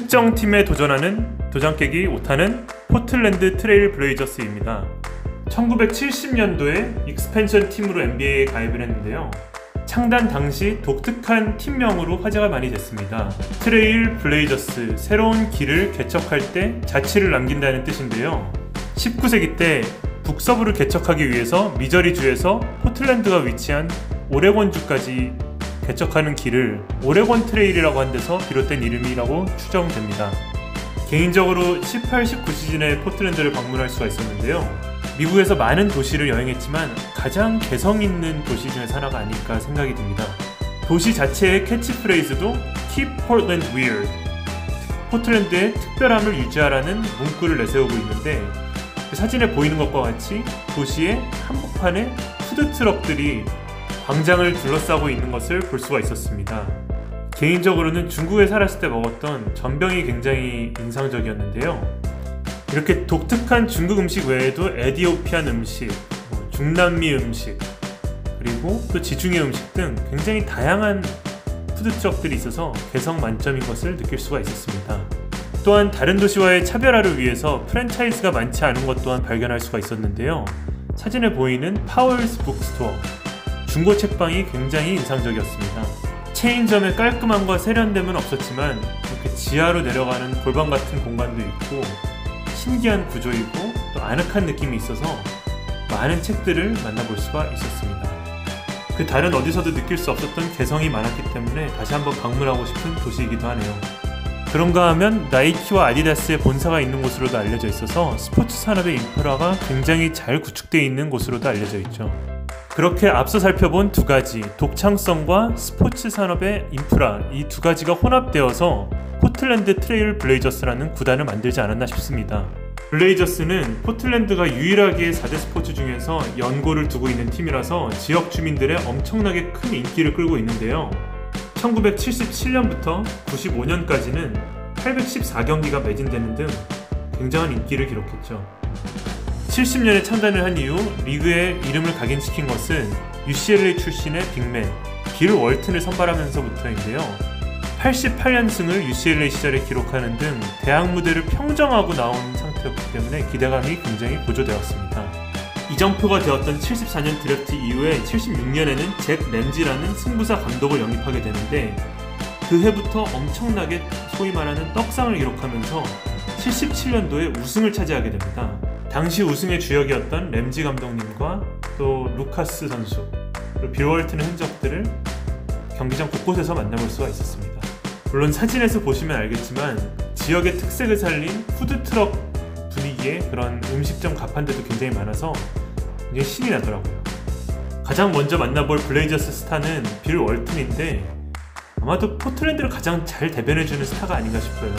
특정 팀에 도전하는 도장 깨기 5탄은 포틀랜드 트레일 블레이저스입니다. 1970년도에 익스펜션 팀으로 NBA에 가입을 했는데요. 창단 당시 독특한 팀명으로 화제가 많이 됐습니다. 트레일 블레이저스, 새로운 길을 개척할 때 자취를 남긴다는 뜻인데요. 19세기 때 북서부를 개척하기 위해서 미저리주에서 포틀랜드가 위치한 오레곤주까지 개척하는 길을 오레곤 트레일이라고 한 데서 비롯된 이름이라고 추정됩니다. 개인적으로 18, 19 시즌에 포틀랜드를 방문할 수가 있었는데요. 미국에서 많은 도시를 여행했지만 가장 개성 있는 도시 중에 하나가 아닐까 생각이 듭니다. 도시 자체의 캐치프레이즈도 Keep Portland Weird, 포틀랜드의 특별함을 유지하라는 문구를 내세우고 있는데, 그 사진에 보이는 것과 같이 도시의 한복판에 푸드트럭들이 광장을 둘러싸고 있는 것을 볼 수가 있었습니다. 개인적으로는 중국에 살았을 때 먹었던 전병이 굉장히 인상적이었는데요. 이렇게 독특한 중국 음식 외에도 에티오피안 음식, 중남미 음식, 그리고 또 지중해 음식 등 굉장히 다양한 푸드트럭들이 있어서 개성 만점인 것을 느낄 수가 있었습니다. 또한 다른 도시와의 차별화를 위해서 프랜차이즈가 많지 않은 것 또한 발견할 수가 있었는데요. 사진에 보이는 파월스 북스토어, 중고 책방이 굉장히 인상적이었습니다. 체인점의 깔끔함과 세련됨은 없었지만 이렇게 지하로 내려가는 골방 같은 공간도 있고 신기한 구조이고 또 아늑한 느낌이 있어서 많은 책들을 만나볼 수가 있었습니다. 그 다른 어디서도 느낄 수 없었던 개성이 많았기 때문에 다시 한번 방문하고 싶은 도시이기도 하네요. 그런가 하면 나이키와 아디다스의 본사가 있는 곳으로도 알려져 있어서 스포츠 산업의 인프라가 굉장히 잘 구축되어 있는 곳으로도 알려져 있죠. 그렇게 앞서 살펴본 두 가지, 독창성과 스포츠 산업의 인프라, 이 두 가지가 혼합되어서 포틀랜드 트레일 블레이저스라는 구단을 만들지 않았나 싶습니다. 블레이저스는 포틀랜드가 유일하게 4대 스포츠 중에서 연고를 두고 있는 팀이라서 지역 주민들의 엄청나게 큰 인기를 끌고 있는데요. 1977년부터 95년까지는 814경기가 매진되는 등 굉장한 인기를 기록했죠. 70년에 창단을 한 이후 리그에 이름을 각인시킨 것은 UCLA 출신의 빅맨 빌 월튼을 선발하면서부터인데요. 88연승을 UCLA 시절에 기록하는 등 대학 무대를 평정하고 나온 상태였기 때문에 기대감이 굉장히 고조되었습니다. 이정표가 되었던 74년 드래프트 이후에 76년에는 잭 램지라는 승부사 감독을 영입하게 되는데, 그 해부터 엄청나게 소위 말하는 떡상을 기록하면서 77년도에 우승을 차지하게 됩니다. 당시 우승의 주역이었던 램지 감독님과 또 루카스 선수, 그리고 빌 월튼의 흔적들을 경기장 곳곳에서 만나볼 수가 있었습니다. 물론 사진에서 보시면 알겠지만 지역의 특색을 살린 푸드트럭 분위기의 그런 음식점 가판들도 굉장히 많아서 굉장히 신이 나더라고요. 가장 먼저 만나볼 블레이저스 스타는 빌 월튼인데, 아마도 포틀랜드를 가장 잘 대변해주는 스타가 아닌가 싶어요.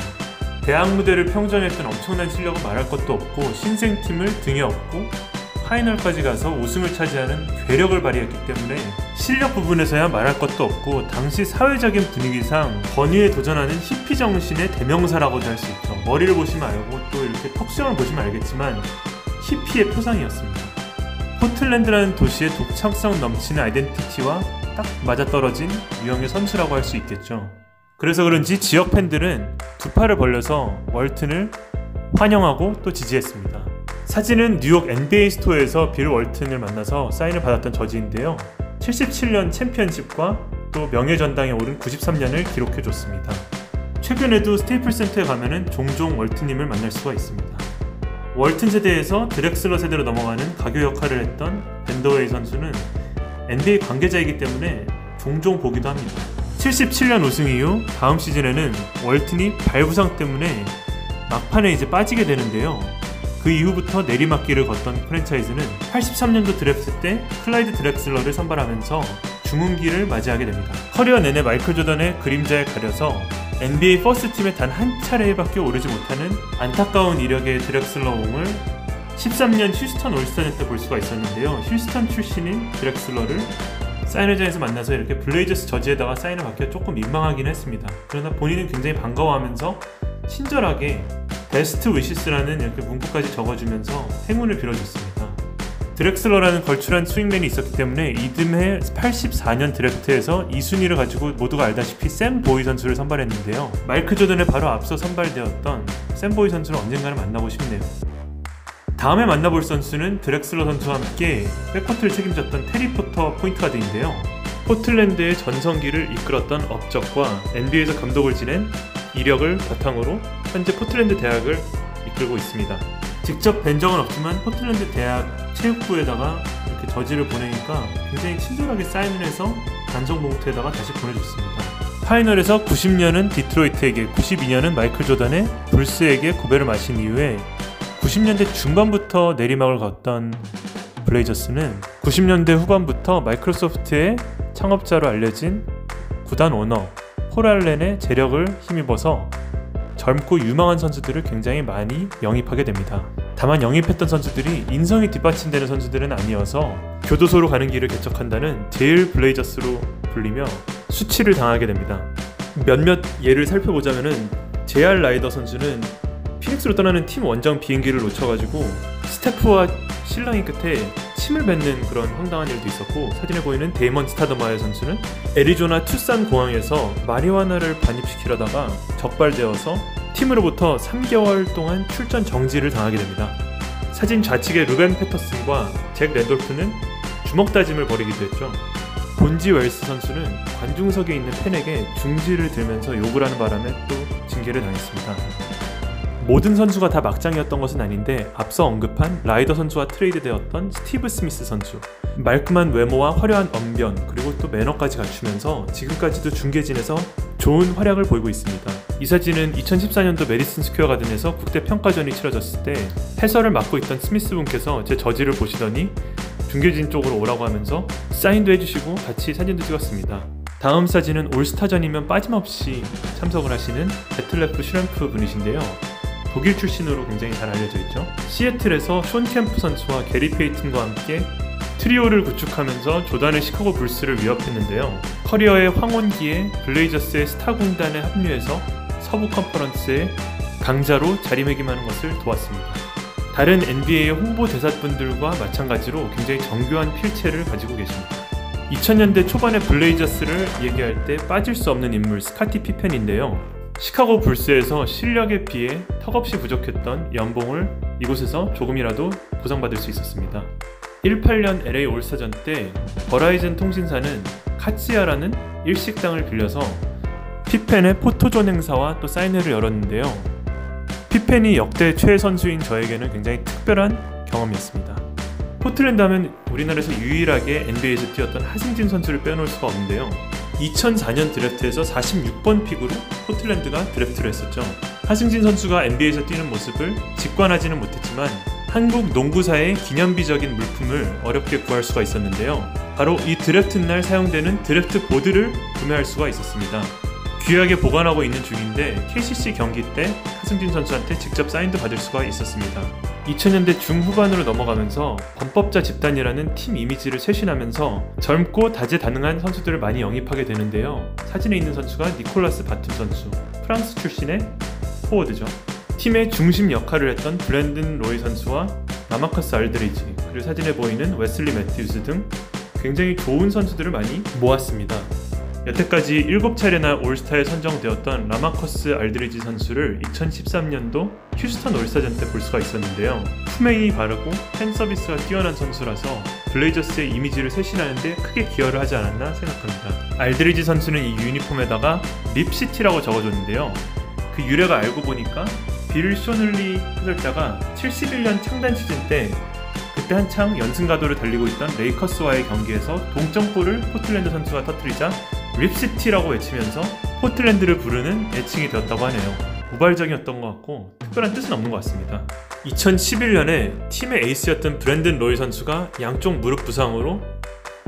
대학 무대를 평정했던 엄청난 실력은 말할 것도 없고, 신생팀을 등에 업고 파이널까지 가서 우승을 차지하는 괴력을 발휘했기 때문에 실력 부분에서야 말할 것도 없고, 당시 사회적인 분위기상 권위에 도전하는 히피 정신의 대명사라고도 할 수 있죠. 머리를 보시면 알고 또 이렇게 턱수염을 보시면 알겠지만 히피의 표상이었습니다. 포틀랜드라는 도시의 독창성 넘치는 아이덴티티와 딱 맞아떨어진 유형의 선수라고 할 수 있겠죠. 그래서 그런지 지역 팬들은 두 팔을 벌려서 월튼을 환영하고 또 지지했습니다. 사진은 뉴욕 NBA 스토어에서 빌 월튼을 만나서 사인을 받았던 저지인데요. 77년 챔피언십과 또 명예전당에 오른 93년을 기록해줬습니다. 최근에도 스테이플 센터에 가면은 종종 월튼님을 만날 수가 있습니다. 월튼 세대에서 드렉슬러 세대로 넘어가는 가교 역할을 했던 밴더웨이 선수는 NBA 관계자이기 때문에 종종 보기도 합니다. 77년 우승 이후 다음 시즌에는 월튼이 발 부상 때문에 막판에 이제 빠지게 되는데요. 그 이후부터 내리막길을 걷던 프랜차이즈는 83년도 드래프트 때 클라이드 드렉슬러를 선발하면서 중흥기를 맞이하게 됩니다. 커리어 내내 마이클 조던의 그림자에 가려서 NBA 퍼스트팀에 단 한 차례밖에 오르지 못하는 안타까운 이력의 드렉슬러옹을 13년 휴스턴 올스타전 때 볼 수가 있었는데요. 휴스턴 출신인 드렉슬러를 사인회장에서 만나서 이렇게 블레이저스 저지에다가 사인을 받기가 조금 민망하긴 했습니다. 그러나 본인은 굉장히 반가워하면서 친절하게 베스트 위시스라는 이렇게 문구까지 적어주면서 행운을 빌어줬습니다. 드렉슬러라는 걸출한 스윙맨이 있었기 때문에 이듬해 84년 드래프트에서 2순위를 가지고 모두가 알다시피 샘 보이 선수를 선발했는데요. 마이클 조던에 바로 앞서 선발되었던 샘 보이 선수를 언젠가는 만나고 싶네요. 다음에 만나볼 선수는 드렉슬러 선수와 함께 백코트를 책임졌던 테리 포터 포인트 가드인데요. 포틀랜드의 전성기를 이끌었던 업적과 NBA에서 감독을 지낸 이력을 바탕으로 현재 포틀랜드 대학을 이끌고 있습니다. 직접 뵌 적은 없지만 포틀랜드 대학 체육부에다가 이렇게 저지를 보내니까 굉장히 친절하게 사인을 해서 단정 봉투에다가 다시 보내줬습니다. 파이널에서 90년은 디트로이트에게, 92년은 마이클 조던의 불스에게 고배를 마신 이후에 90년대 중반부터 내리막을 걷던 블레이저스는 90년대 후반부터 마이크로소프트의 창업자로 알려진 구단 오너 폴 알렌의 재력을 힘입어서 젊고 유망한 선수들을 굉장히 많이 영입하게 됩니다. 다만 영입했던 선수들이 인성이 뒷받침되는 선수들은 아니어서 교도소로 가는 길을 개척한다는 제일 블레이저스로 불리며 수치를 당하게 됩니다. 몇몇 예를 살펴보자면은 JR 라이더 선수는 피닉스로 떠나는 팀 원정 비행기를 놓쳐가지고 스태프와 실랑이 끝에 침을 뱉는 그런 황당한 일도 있었고, 사진에 보이는 데이먼 스타더마이어 선수는 애리조나 투싼 공항에서 마리화나를 반입시키려다가 적발되어서 팀으로부터 3개월 동안 출전 정지를 당하게 됩니다. 사진 좌측의 루벤 패터슨과 잭 랜돌프는 주먹 다짐을 벌이기도 했죠. 본지 웰스 선수는 관중석에 있는 팬에게 중지를 들면서 욕을 하는 바람에 또 징계를 당했습니다. 모든 선수가 다 막장이었던 것은 아닌데 앞서 언급한 라이더 선수와 트레이드되었던 스티브 스미스 선수, 말끔한 외모와 화려한 언변 그리고 또 매너까지 갖추면서 지금까지도 중계진에서 좋은 활약을 보이고 있습니다. 이 사진은 2014년도 메디슨 스퀘어 가든에서 국대 평가전이 치러졌을 때 해설을 맡고 있던 스미스 분께서 제 저지를 보시더니 중계진 쪽으로 오라고 하면서 사인도 해주시고 같이 사진도 찍었습니다. 다음 사진은 올스타전이면 빠짐없이 참석을 하시는 베틀레프 슈램프 분이신데요. 독일 출신으로 굉장히 잘 알려져 있죠. 시애틀에서 숀 캠프 선수와 게리 페이튼과 함께 트리오를 구축하면서 조던의 시카고 불스를 위협했는데요. 커리어의 황혼기에 블레이저스의 스타 군단에 합류해서 서부 컨퍼런스의 강자로 자리매김하는 것을 도왔습니다. 다른 NBA의 홍보 대사분들과 마찬가지로 굉장히 정교한 필체를 가지고 계십니다. 2000년대 초반의 블레이저스를 얘기할 때 빠질 수 없는 인물 스카티 피펜인데요. 시카고 불스에서 실력에 비해 턱없이 부족했던 연봉을 이곳에서 조금이라도 보상받을 수 있었습니다. 18년 LA 올스타전 때 버라이즌 통신사는 카츠야라는 일식당을 빌려서 피펜의 포토존 행사와 또 사인회를 열었는데요. 피펜이 역대 최애 선수인 저에게는 굉장히 특별한 경험이었습니다. 포틀랜드 하면 우리나라에서 유일하게 NBA에서 뛰었던 하승진 선수를 빼놓을 수가 없는데요. 2004년 드래프트에서 46번 픽으로 포틀랜드가 드래프트를 했었죠. 하승진 선수가 NBA에서 뛰는 모습을 직관하지는 못했지만 한국 농구사의 기념비적인 물품을 어렵게 구할 수가 있었는데요. 바로 이 드래프트 날 사용되는 드래프트 보드를 구매할 수가 있었습니다. 귀하게 보관하고 있는 중인데 KCC 경기 때 하승진 선수한테 직접 사인도 받을 수가 있었습니다. 2000년대 중후반으로 넘어가면서 범법자 집단이라는 팀 이미지를 쇄신하면서 젊고 다재다능한 선수들을 많이 영입하게 되는데요. 사진에 있는 선수가 니콜라스 바툼 선수, 프랑스 출신의 포워드죠. 팀의 중심 역할을 했던 브랜든 로이 선수와 라마커스 알드리지, 그리고 사진에 보이는 웨슬리 매튜스 등 굉장히 좋은 선수들을 많이 모았습니다. 여태까지 7차례나 올스타에 선정되었던 라마커스 알드리지 선수를 2013년도 휴스턴 올스타전 때 볼 수가 있었는데요. 품행이 바르고 팬 서비스가 뛰어난 선수라서 블레이저스의 이미지를 쇄신하는 데 크게 기여를 하지 않았나 생각합니다. 알드리지 선수는 이 유니폼에다가 립시티라고 적어줬는데요. 그 유래가 알고 보니까 빌 쇼널리 해설자가 71년 창단 시즌 때 그때 한창 연승가도를 달리고 있던 레이커스와의 경기에서 동점골을 포틀랜드 선수가 터뜨리자 립시티라고 외치면서 포틀랜드를 부르는 애칭이 되었다고 하네요. 우발적이었던 것 같고 특별한 뜻은 없는 것 같습니다. 2011년에 팀의 에이스였던 브랜든 로이 선수가 양쪽 무릎 부상으로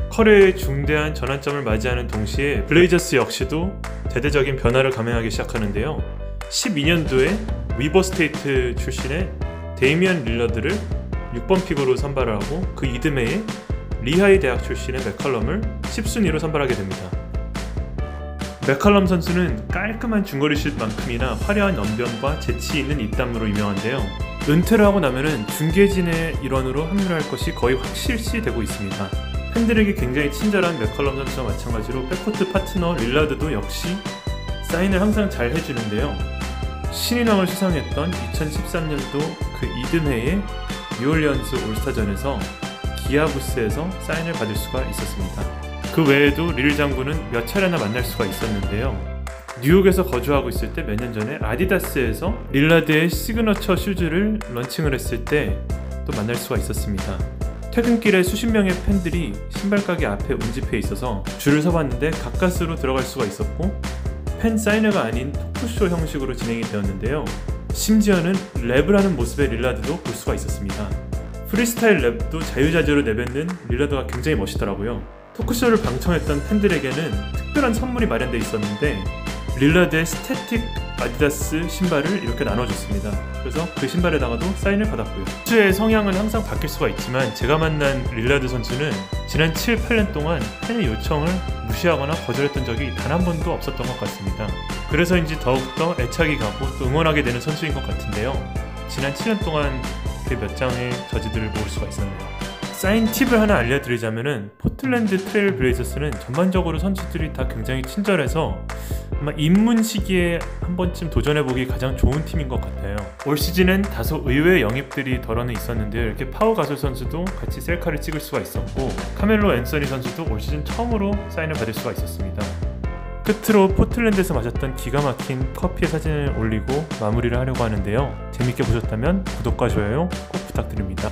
커리어의 중대한 전환점을 맞이하는 동시에 블레이저스 역시도 대대적인 변화를 감행하기 시작하는데요. 12년도에 위버 스테이트 출신의 데이미언 릴러드를 6번 픽으로 선발을 하고 그 이듬해에 리하이 대학 출신의 맥컬럼을 10순위로 선발하게 됩니다. 맥컬럼 선수는 깔끔한 중거리 슛만큼이나 화려한 언변과 재치 있는 입담으로 유명한데요. 은퇴를 하고 나면은 중계진의 일원으로 합류할 것이 거의 확실시되고 있습니다. 팬들에게 굉장히 친절한 맥컬럼 선수와 마찬가지로 백코트 파트너 릴라드도 역시 사인을 항상 잘 해주는데요. 신인왕을 수상했던 2013년도 그 이듬해의 뉴올리언스 올스타전에서 기아 부스에서 사인을 받을 수가 있었습니다. 그 외에도 릴 장군은 몇 차례나 만날 수가 있었는데요. 뉴욕에서 거주하고 있을 때 몇 년 전에 아디다스에서 릴라드의 시그너처 슈즈를 런칭을 했을 때 또 만날 수가 있었습니다. 퇴근길에 수십 명의 팬들이 신발 가게 앞에 운집해 있어서 줄을 서봤는데 가까스로 들어갈 수가 있었고, 팬 사인회가 아닌 토크쇼 형식으로 진행이 되었는데요. 심지어는 랩을 하는 모습의 릴라드도 볼 수가 있었습니다. 프리스타일 랩도 자유자재로 내뱉는 릴라드가 굉장히 멋있더라고요. 토크쇼를 방청했던 팬들에게는 특별한 선물이 마련되어 있었는데 릴라드의 스태틱 아디다스 신발을 이렇게 나눠줬습니다. 그래서 그 신발에다가도 사인을 받았고요. 선수의 성향은 항상 바뀔 수가 있지만 제가 만난 릴라드 선수는 지난 7, 8년 동안 팬의 요청을 무시하거나 거절했던 적이 단 한 번도 없었던 것 같습니다. 그래서인지 더욱더 애착이 가고 또 응원하게 되는 선수인 것 같은데요. 지난 7년 동안 그 몇 장의 저지들을 모을 수가 있었네요. 사인 팁을 하나 알려드리자면은 포틀랜드 트레일 블레이저스는 전반적으로 선수들이 다 굉장히 친절해서 아마 입문 시기에 한 번쯤 도전해보기 가장 좋은 팀인 것 같아요. 올 시즌엔 다소 의외의 영입들이 덜어는 있었는데요. 이렇게 파우 가솔 선수도 같이 셀카를 찍을 수가 있었고, 카멜로 앤서니 선수도 올 시즌 처음으로 사인을 받을 수가 있었습니다. 끝으로 포틀랜드에서 마셨던 기가 막힌 커피의 사진을 올리고 마무리를 하려고 하는데요. 재밌게 보셨다면 구독과 좋아요 꼭 부탁드립니다.